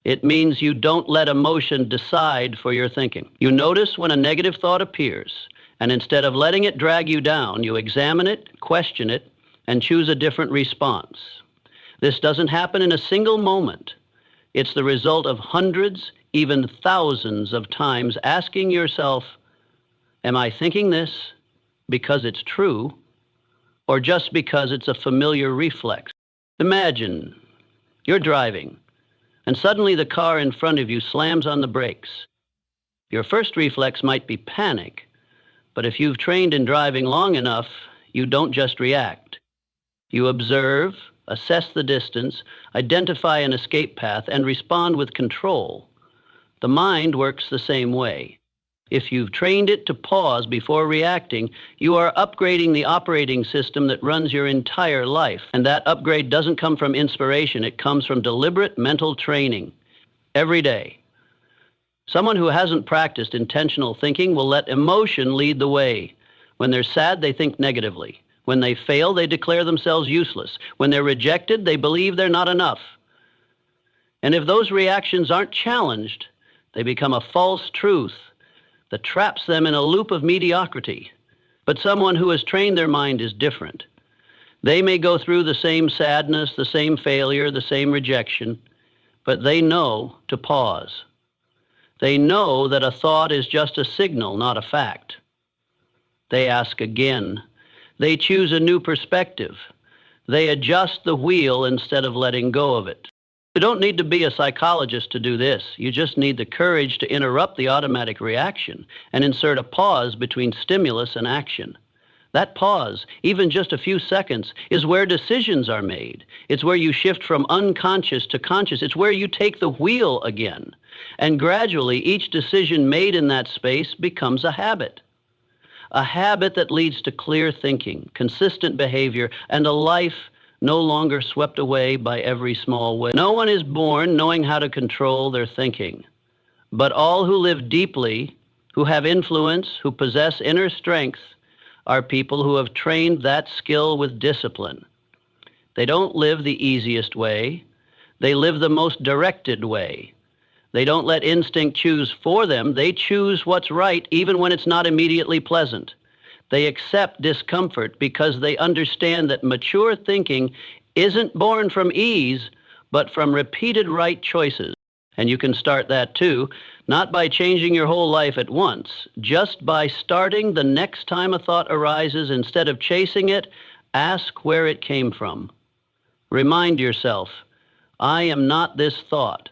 It means you don't let emotion decide for your thinking. You notice when a negative thought appears, and instead of letting it drag you down, you examine it, question it, and choose a different response. This doesn't happen in a single moment. It's the result of hundreds, even thousands of times asking yourself, am I thinking this because it's true, or just because it's a familiar reflex? Imagine you're driving, and suddenly the car in front of you slams on the brakes. Your first reflex might be panic, but if you've trained in driving long enough, you don't just react. You observe, assess the distance, identify an escape path, and respond with control. The mind works the same way. If you've trained it to pause before reacting, you are upgrading the operating system that runs your entire life. And that upgrade doesn't come from inspiration. It comes from deliberate mental training every day. Someone who hasn't practiced intentional thinking will let emotion lead the way. When they're sad, they think negatively. When they fail, they declare themselves useless. When they're rejected, they believe they're not enough. And if those reactions aren't challenged, they become a false truth that traps them in a loop of mediocrity. But someone who has trained their mind is different. They may go through the same sadness, the same failure, the same rejection, but they know to pause. They know that a thought is just a signal, not a fact. They ask again. They choose a new perspective. They adjust the wheel instead of letting go of it. You don't need to be a psychologist to do this. You just need the courage to interrupt the automatic reaction and insert a pause between stimulus and action. That pause, even just a few seconds, is where decisions are made. It's where you shift from unconscious to conscious. It's where you take the wheel again. And gradually, each decision made in that space becomes a habit that leads to clear thinking, consistent behavior, and a life no longer swept away by every small wave. No one is born knowing how to control their thinking, but all who live deeply, who have influence, who possess inner strength, are people who have trained that skill with discipline. They don't live the easiest way. They live the most directed way. They don't let instinct choose for them. They choose what's right even when it's not immediately pleasant. They accept discomfort because they understand that mature thinking isn't born from ease, but from repeated right choices. And you can start that too, not by changing your whole life at once, just by starting the next time a thought arises. Instead of chasing it, ask where it came from. Remind yourself, I am not this thought.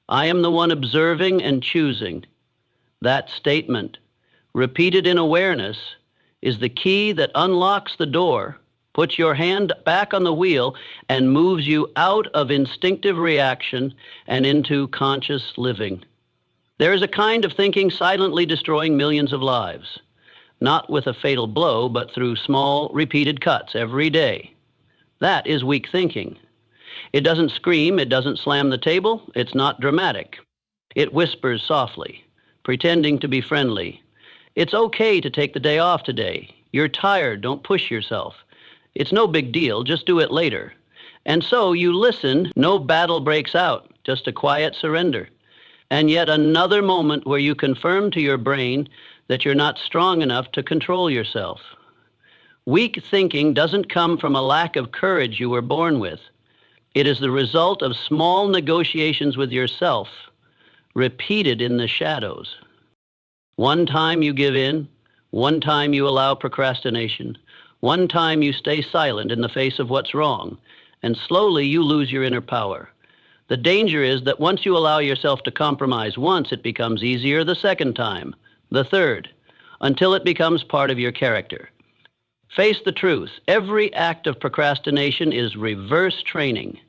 I am the one observing and choosing. That statement, repeated in awareness, is the key that unlocks the door, puts your hand back on the wheel, and moves you out of instinctive reaction and into conscious living. There is a kind of thinking silently destroying millions of lives, not with a fatal blow, but through small, repeated cuts every day. That is weak thinking. It doesn't scream, it doesn't slam the table, it's not dramatic. It whispers softly, pretending to be friendly. It's okay to take the day off today. You're tired, don't push yourself. It's no big deal, just do it later. And so you listen, no battle breaks out, just a quiet surrender. And yet another moment where you confirm to your brain that you're not strong enough to control yourself. Weak thinking doesn't come from a lack of courage you were born with. It is the result of small negotiations with yourself, repeated in the shadows. One time you give in, one time you allow procrastination, one time you stay silent in the face of what's wrong, and slowly you lose your inner power. The danger is that once you allow yourself to compromise once, it becomes easier the second time, the third, until it becomes part of your character. Face the truth. Every act of procrastination is reverse training.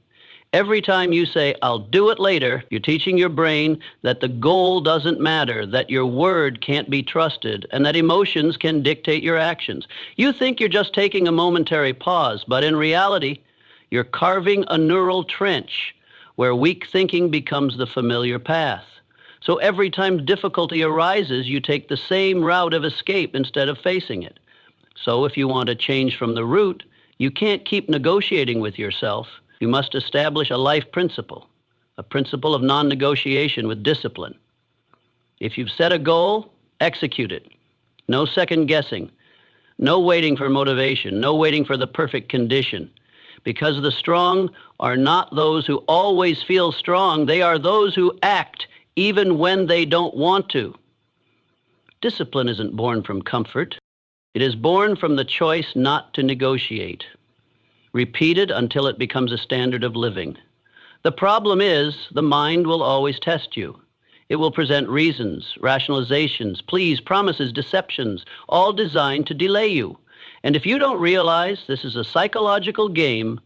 Every time you say, I'll do it later, you're teaching your brain that the goal doesn't matter, that your word can't be trusted, and that emotions can dictate your actions. You think you're just taking a momentary pause, but in reality, you're carving a neural trench where weak thinking becomes the familiar path. So every time difficulty arises, you take the same route of escape instead of facing it. So if you want to change from the root, you can't keep negotiating with yourself. You must establish a life principle, a principle of non-negotiation with discipline. If you've set a goal, execute it. No second guessing, no waiting for motivation, no waiting for the perfect condition. Because the strong are not those who always feel strong, they are those who act even when they don't want to. Discipline isn't born from comfort. It is born from the choice not to negotiate. Repeated until it becomes a standard of living. The problem is the mind will always test you. It will present reasons, rationalizations, pleas, promises, deceptions, all designed to delay you. And if you don't realize this is a psychological game,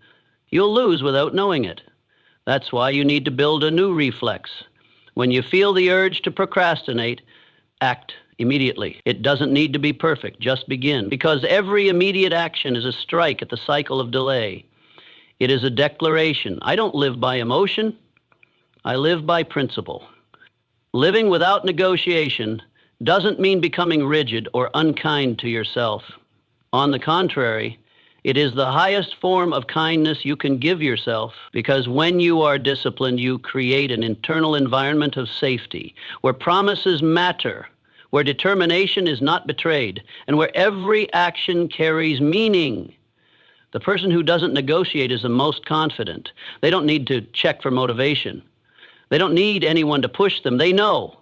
you'll lose without knowing it. That's why you need to build a new reflex. When you feel the urge to procrastinate, act immediately. It doesn't need to be perfect, just begin. Because every immediate action is a strike at the cycle of delay. It is a declaration. I don't live by emotion, I live by principle. Living without negotiation doesn't mean becoming rigid or unkind to yourself. On the contrary, It is the highest form of kindness you can give yourself, because when you are disciplined, you create an internal environment of safety, where promises matter, where determination is not betrayed, and where every action carries meaning. The person who doesn't negotiate is the most confident. They don't need to check for motivation. They don't need anyone to push them. They know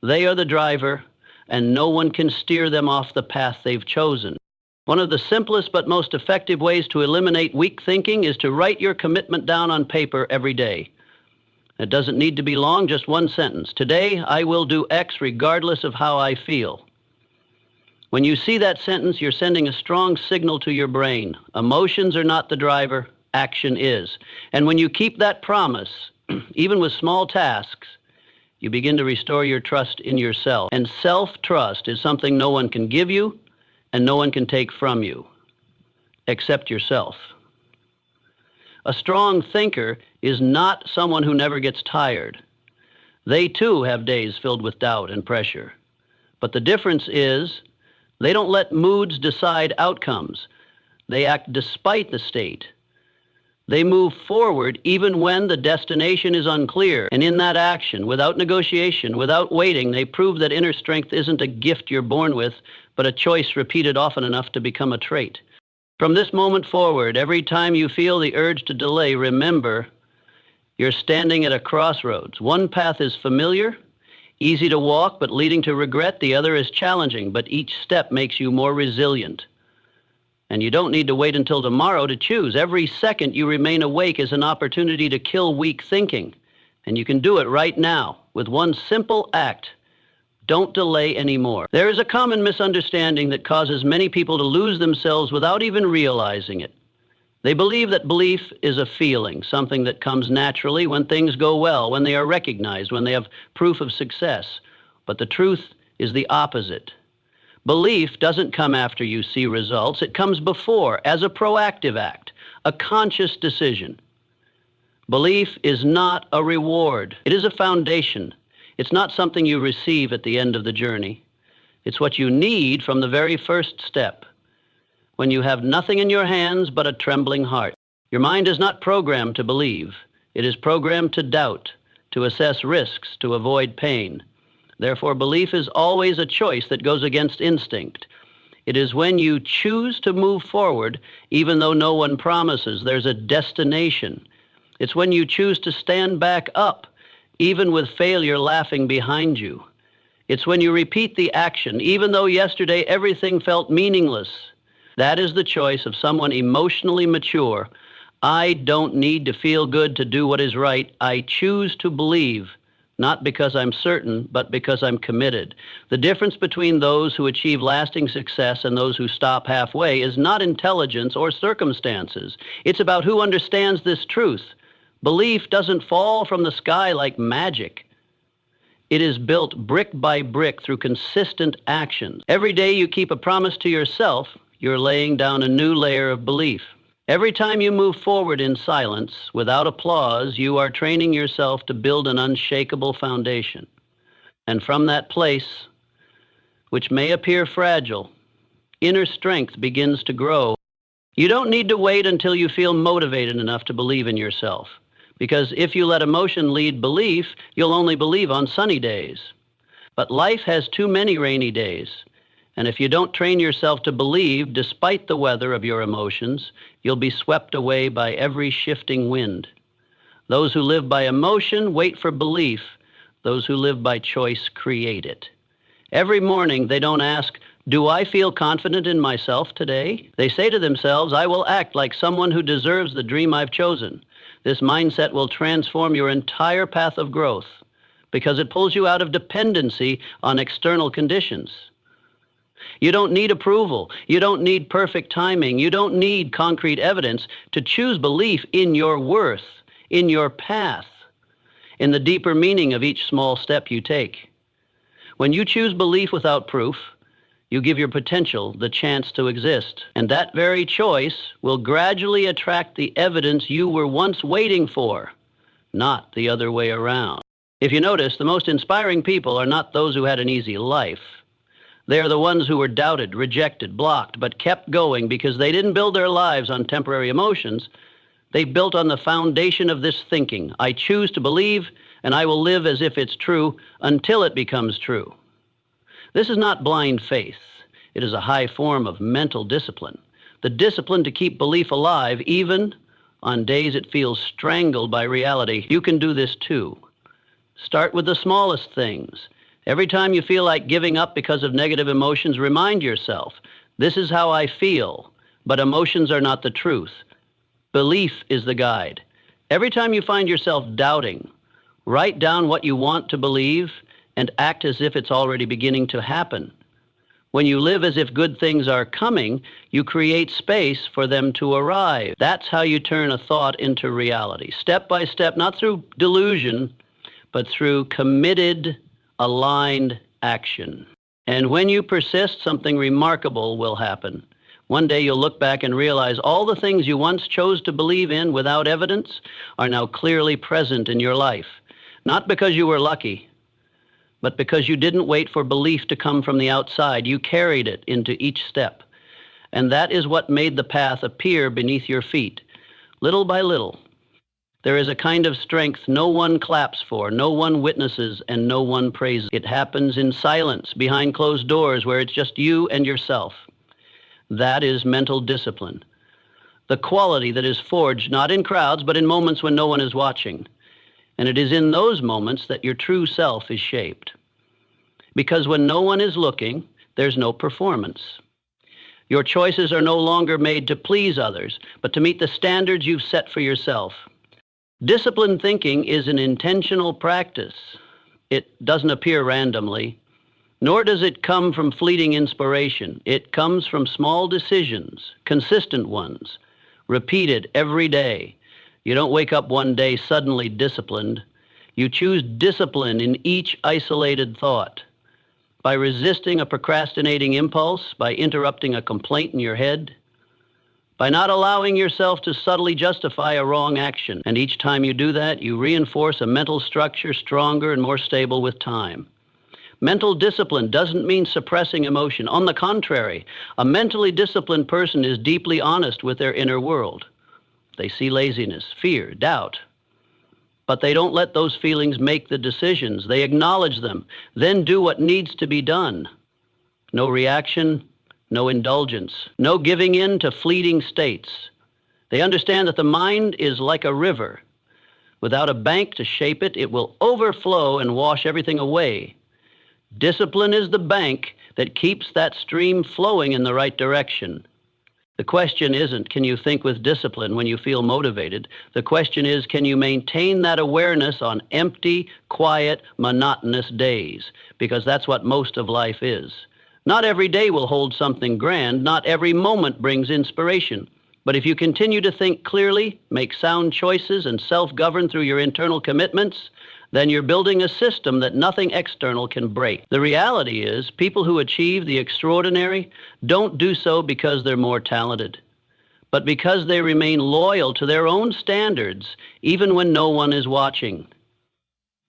they are the driver, and no one can steer them off the path they've chosen. One of the simplest but most effective ways to eliminate weak thinking is to write your commitment down on paper every day. It doesn't need to be long, just one sentence. Today, I will do X regardless of how I feel. When you see that sentence, you're sending a strong signal to your brain. Emotions are not the driver, action is. And when you keep that promise, even with small tasks, you begin to restore your trust in yourself. And self-trust is something no one can give you, and no one can take from you, except yourself. A strong thinker is not someone who never gets tired. They too have days filled with doubt and pressure. But the difference is they don't let moods decide outcomes. They act despite the state. They move forward even when the destination is unclear. And in that action, without negotiation, without waiting, they prove that inner strength isn't a gift you're born with, but a choice repeated often enough to become a trait. From this moment forward, every time you feel the urge to delay, remember you're standing at a crossroads. One path is familiar, easy to walk, but leading to regret. The other is challenging, but each step makes you more resilient. And you don't need to wait until tomorrow to choose. Every second you remain awake is an opportunity to kill weak thinking. And you can do it right now with one simple act. Don't delay anymore. There is a common misunderstanding that causes many people to lose themselves without even realizing it. They believe that belief is a feeling, something that comes naturally when things go well, when they are recognized, when they have proof of success. But the truth is the opposite. Belief doesn't come after you see results. It comes before, as a proactive act, a conscious decision. Belief is not a reward. It is a foundation. It's not something you receive at the end of the journey. It's what you need from the very first step, when you have nothing in your hands but a trembling heart. Your mind is not programmed to believe. It is programmed to doubt, to assess risks, to avoid pain. Therefore, belief is always a choice that goes against instinct. It is when you choose to move forward, even though no one promises there's a destination. It's when you choose to stand back up, even with failure laughing behind you. It's when you repeat the action, even though yesterday everything felt meaningless. That is the choice of someone emotionally mature. I don't need to feel good to do what is right. I choose to believe. Not because I'm certain, but because I'm committed. The difference between those who achieve lasting success and those who stop halfway is not intelligence or circumstances. It's about who understands this truth. Belief doesn't fall from the sky like magic. It is built brick by brick through consistent actions. Every day you keep a promise to yourself, you're laying down a new layer of belief. Every time you move forward in silence, without applause, you are training yourself to build an unshakable foundation. And from that place, which may appear fragile, inner strength begins to grow. You don't need to wait until you feel motivated enough to believe in yourself, because if you let emotion lead belief, you'll only believe on sunny days. But life has too many rainy days. And if you don't train yourself to believe, despite the weather of your emotions, you'll be swept away by every shifting wind. Those who live by emotion wait for belief. Those who live by choice create it. Every morning they don't ask, do I feel confident in myself today? They say to themselves, I will act like someone who deserves the dream I've chosen. This mindset will transform your entire path of growth because it pulls you out of dependency on external conditions. You don't need approval. You don't need perfect timing. You don't need concrete evidence to choose belief in your worth, in your path, in the deeper meaning of each small step you take. When you choose belief without proof, you give your potential the chance to exist. And that very choice will gradually attract the evidence you were once waiting for, not the other way around. If you notice, the most inspiring people are not those who had an easy life. They are the ones who were doubted, rejected, blocked, but kept going because they didn't build their lives on temporary emotions. They built on the foundation of this thinking. I choose to believe, and I will live as if it's true until it becomes true. This is not blind faith. It is a high form of mental discipline. The discipline to keep belief alive even on days it feels strangled by reality. You can do this too. Start with the smallest things. Every time you feel like giving up because of negative emotions, remind yourself, this is how I feel, but emotions are not the truth. Belief is the guide. Every time you find yourself doubting, write down what you want to believe and act as if it's already beginning to happen. When you live as if good things are coming, you create space for them to arrive. That's how you turn a thought into reality, step by step, not through delusion, but through committed, aligned action. And when you persist, something remarkable will happen. One day you'll look back and realize all the things you once chose to believe in without evidence are now clearly present in your life. Not because you were lucky, but because you didn't wait for belief to come from the outside. You carried it into each step. And that is what made the path appear beneath your feet, little by little. There is a kind of strength no one claps for, no one witnesses, and no one praises. It happens in silence, behind closed doors, where it's just you and yourself. That is mental discipline. The quality that is forged not in crowds, but in moments when no one is watching. And it is in those moments that your true self is shaped. Because when no one is looking, there's no performance. Your choices are no longer made to please others, but to meet the standards you've set for yourself. Disciplined thinking is an intentional practice. It doesn't appear randomly, nor does it come from fleeting inspiration. It comes from small decisions, consistent ones, repeated every day. You don't wake up one day suddenly disciplined. You choose discipline in each isolated thought. By resisting a procrastinating impulse, by interrupting a complaint in your head, by not allowing yourself to subtly justify a wrong action. And each time you do that, you reinforce a mental structure stronger and more stable with time. Mental discipline doesn't mean suppressing emotion. On the contrary, a mentally disciplined person is deeply honest with their inner world. They see laziness, fear, doubt, but they don't let those feelings make the decisions. They acknowledge them, then do what needs to be done. No reaction, no indulgence, no giving in to fleeting states. They understand that the mind is like a river. Without a bank to shape it, it will overflow and wash everything away. Discipline is the bank that keeps that stream flowing in the right direction. The question isn't, can you think with discipline when you feel motivated? The question is, can you maintain that awareness on empty, quiet, monotonous days? Because that's what most of life is. Not every day will hold something grand. Not every moment brings inspiration. But if you continue to think clearly, make sound choices, and self-govern through your internal commitments, then you're building a system that nothing external can break. The reality is, people who achieve the extraordinary don't do so because they're more talented, but because they remain loyal to their own standards, even when no one is watching.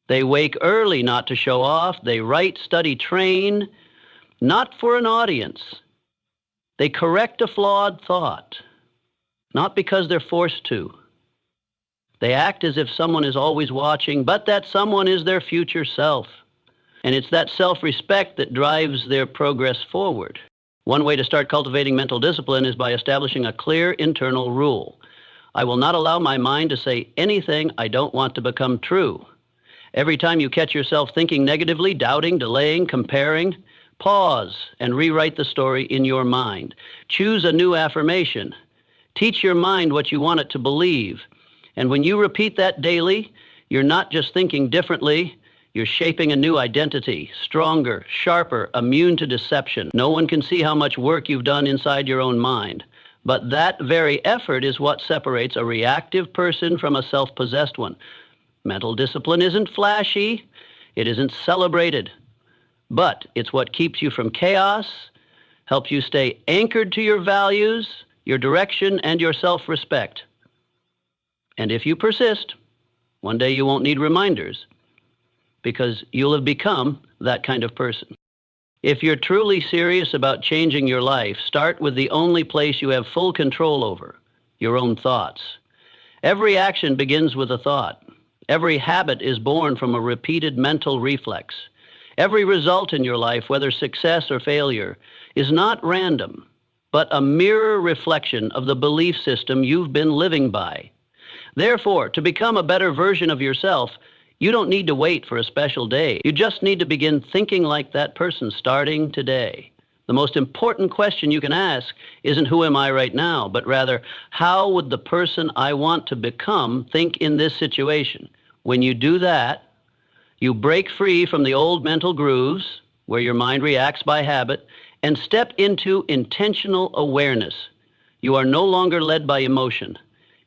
They wake early not to show off. They write, study, train, not for an audience. They correct a flawed thought, not because they're forced to. They act as if someone is always watching, but that someone is their future self. And it's that self-respect that drives their progress forward. One way to start cultivating mental discipline is by establishing a clear internal rule. I will not allow my mind to say anything I don't want to become true. Every time you catch yourself thinking negatively, doubting, delaying, comparing, pause and rewrite the story in your mind. Choose a new affirmation. Teach your mind what you want it to believe. And when you repeat that daily, you're not just thinking differently, you're shaping a new identity, stronger, sharper, immune to deception. No one can see how much work you've done inside your own mind. But that very effort is what separates a reactive person from a self-possessed one. Mental discipline isn't flashy, it isn't celebrated, but it's what keeps you from chaos, helps you stay anchored to your values, your direction, and your self-respect. And if you persist, one day you won't need reminders because you'll have become that kind of person. If you're truly serious about changing your life, start with the only place you have full control over, your own thoughts. Every action begins with a thought. Every habit is born from a repeated mental reflex. Every result in your life, whether success or failure, is not random, but a mirror reflection of the belief system you've been living by. Therefore, to become a better version of yourself, you don't need to wait for a special day. You just need to begin thinking like that person starting today. The most important question you can ask isn't who am I right now, but rather, how would the person I want to become think in this situation? When you do that, you break free from the old mental grooves where your mind reacts by habit and step into intentional awareness. You are no longer led by emotion.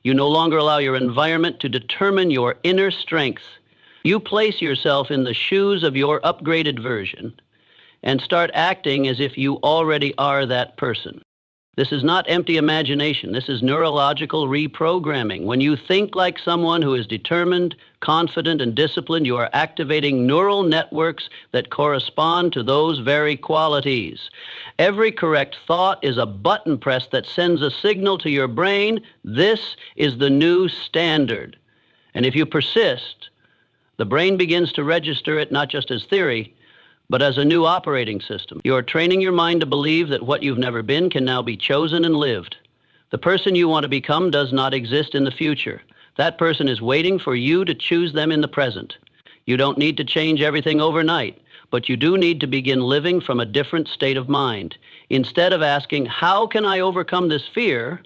You no longer allow your environment to determine your inner strength. You place yourself in the shoes of your upgraded version and start acting as if you already are that person. This is not empty imagination. This is neurological reprogramming. When you think like someone who is determined, confident, and disciplined, you are activating neural networks that correspond to those very qualities. Every correct thought is a button press that sends a signal to your brain. This is the new standard. And if you persist, the brain begins to register it not just as theory, but as a new operating system. You are training your mind to believe that what you've never been can now be chosen and lived. The person you want to become does not exist in the future. That person is waiting for you to choose them in the present. You don't need to change everything overnight, but you do need to begin living from a different state of mind. Instead of asking, how can I overcome this fear?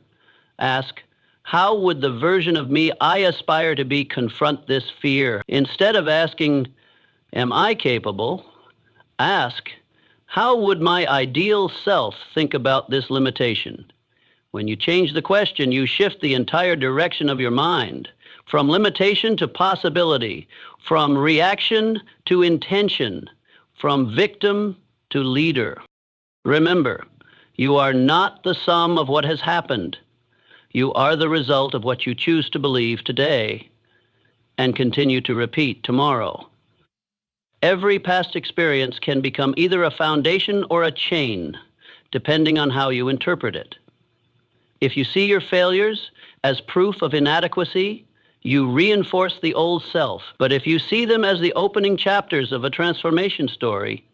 Ask, how would the version of me I aspire to be confront this fear? Instead of asking, am I capable? Ask, how would my ideal self think about this limitation? When you change the question, you shift the entire direction of your mind, from limitation to possibility, from reaction to intention, from victim to leader. Remember, you are not the sum of what has happened. You are the result of what you choose to believe today and continue to repeat tomorrow. Every past experience can become either a foundation or a chain, depending on how you interpret it. If you see your failures as proof of inadequacy, you reinforce the old self. But if you see them as the opening chapters of a transformation story,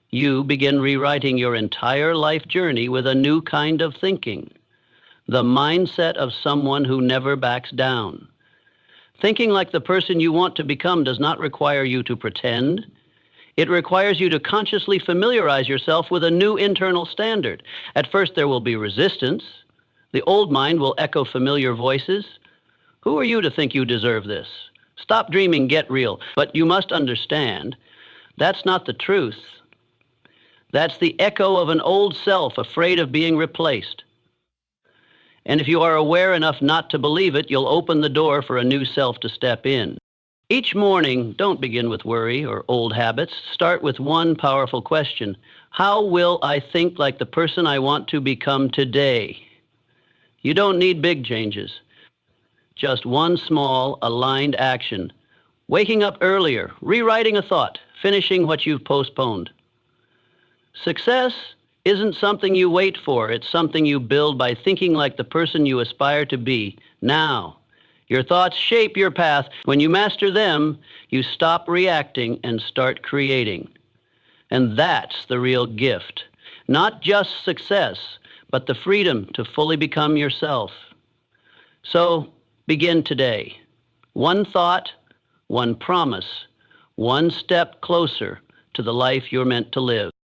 you begin rewriting your entire life journey with a new kind of thinking, the mindset of someone who never backs down. Thinking like the person you want to become does not require you to pretend. It requires you to consciously familiarize yourself with a new internal standard. At first, there will be resistance. The old mind will echo familiar voices. Who are you to think you deserve this? Stop dreaming, get real. But you must understand, that's not the truth. That's the echo of an old self afraid of being replaced. And if you are aware enough not to believe it, you'll open the door for a new self to step in. Each morning, don't begin with worry or old habits. Start with one powerful question. How will I think like the person I want to become today? You don't need big changes. Just one small, aligned action. Waking up earlier, rewriting a thought, finishing what you've postponed. Success isn't something you wait for. It's something you build by thinking like the person you aspire to be now. Your thoughts shape your path. When you master them, you stop reacting and start creating. And that's the real gift. Not just success, but the freedom to fully become yourself. So begin today. One thought, one promise, one step closer to the life you're meant to live.